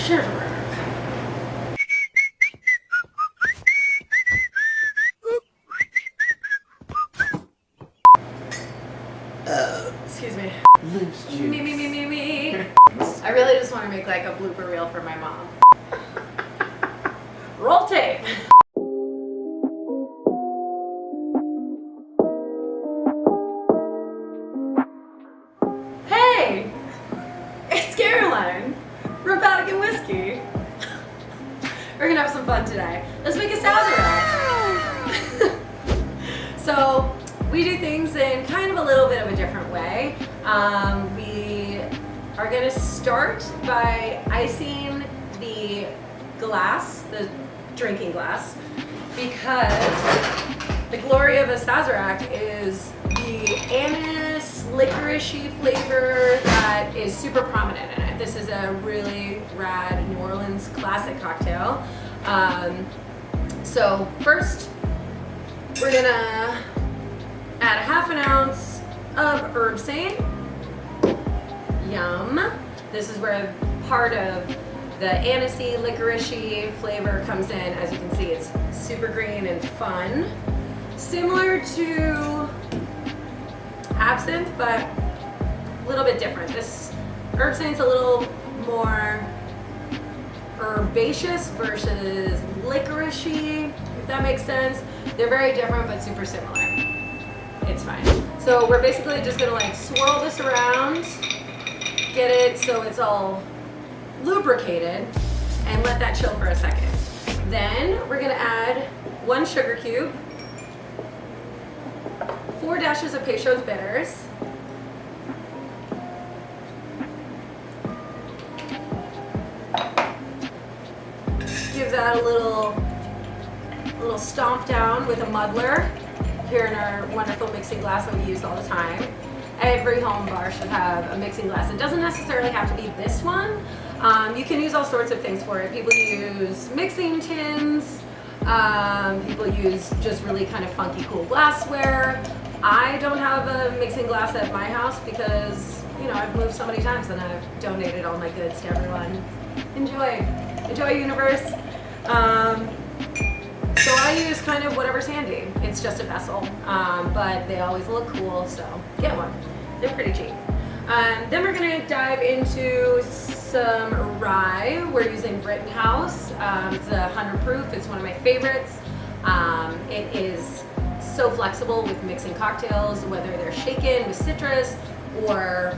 Sazerac. Excuse me. Loose juice. Me. I really just want to make like a blooper reel for my mom. Roll tape. Hey, it's Caroline. Robotic and whiskey. We're gonna have some fun today. Let's make a Sazerac. So we do things in kind of a little bit of a different way. We are gonna start by icing the glass, the drinking glass, because the glory of a Sazerac is the anise licoricey flavor that is super prominent in it. This is a really rad New Orleans classic cocktail. So first, we're gonna add a half an ounce of herb sane. Yum. This is where part of the anisey licoricey flavor comes in. As you can see, it's super green and fun. Similar to absinthe, but a little bit different. This herb sane's a little more herbaceous versus licoricey, if that makes sense. They're very different, but super similar. It's fine. So we're basically just gonna like swirl this around, get it so it's all lubricated, and let that chill for a second. Then we're gonna add 1 sugar cube, 4 dashes of Peychaud's bitters, give that a little stomp down with a muddler here in our wonderful mixing glass that we use all the time. Every home bar should have a mixing glass. It doesn't necessarily have to be this one. You can use all sorts of things for it. People use mixing tins. People use just really kind of funky, cool glassware. I don't have a mixing glass at my house because, you know, I've moved so many times and I've donated all my goods to everyone. Enjoy, universe. So I use kind of whatever's handy. It's just a vessel, but they always look cool, so get one. They're pretty cheap. Then we're gonna dive into some rye. We're using Rittenhouse. It's 100 proof. It's one of my favorites. It is so flexible with mixing cocktails, whether they're shaken with citrus or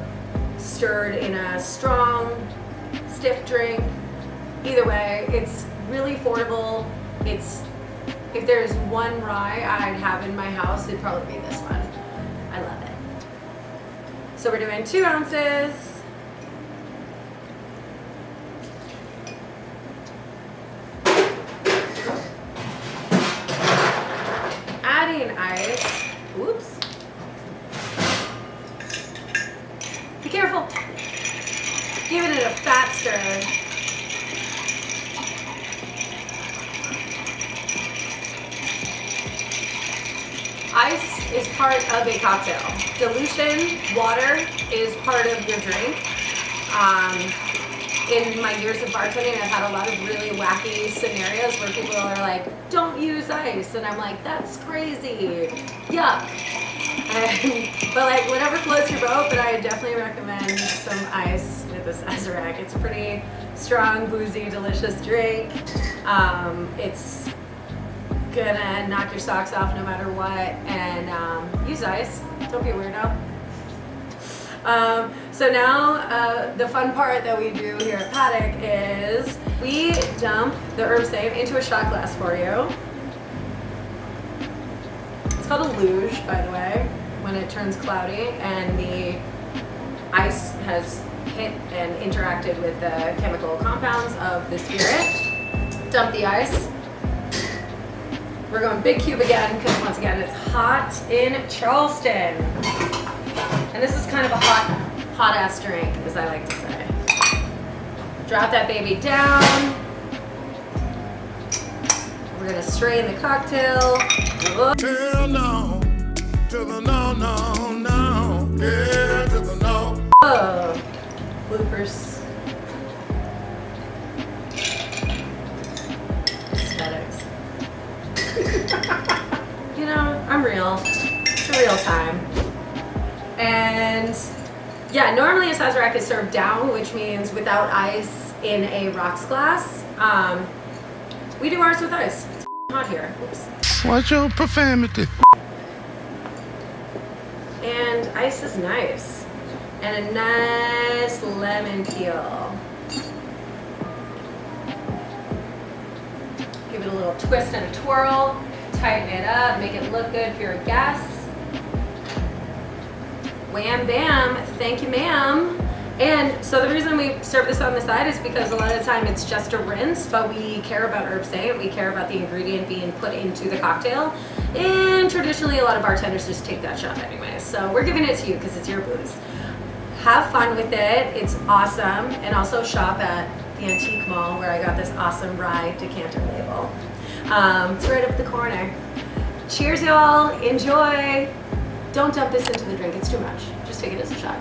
stirred in a strong, stiff drink. Either way, it's really affordable. If there's one rye I'd have in my house, it'd probably be this one. I love it. So we're doing 2 ounces. Adding ice. Oops. Be careful. Giving it a fat stir. Ice is part of a cocktail. Dilution, water, is part of your drink. In my years of bartending, I've had a lot of really wacky scenarios where people are like, don't use ice. And I'm like, that's crazy. Yuck. But like, whatever floats your boat, but I definitely recommend some ice with the Sazerac. It's a pretty strong, boozy, delicious drink. It's gonna knock your socks off no matter what, and use ice. Don't be a weirdo. So now the fun part that we do here at Paddock is we dump the herb save into a shot glass for you. It's called a luge, by the way, when it turns cloudy and the ice has hit and interacted with the chemical compounds of the spirit. Dump the ice. We're going big cube again because once again it's hot in Charleston. And this is kind of a hot ass drink, as I like to say. Drop that baby down. We're gonna strain the cocktail. Hell no, to the no, no, no, yeah, to the no. Oh, bloopers. I'm real. It's a real time. And yeah, normally a Sazerac is served down, which means without ice in a rocks glass. We do ours with ice. It's hot here. Oops. Watch your profanity. And ice is nice. And a nice lemon peel. Give it a little twist and a twirl. Tighten it up, make it look good for your guests. Wham bam, thank you ma'am. And so the reason we serve this on the side is because a lot of the time it's just a rinse, but we care about herb and we care about the ingredient being put into the cocktail. And traditionally a lot of bartenders just take that shot anyway. So we're giving it to you because it's your booze. Have fun with it, it's awesome. And also shop at the Antique Mall where I got this awesome rye decanter label. It's right up the corner. Cheers y'all, enjoy. Don't dump this into the drink, it's too much. Just take it as a shot.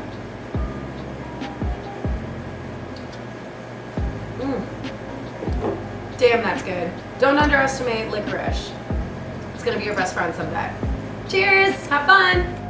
Damn, that's good. Don't underestimate licorice. It's gonna be your best friend someday. Cheers, have fun.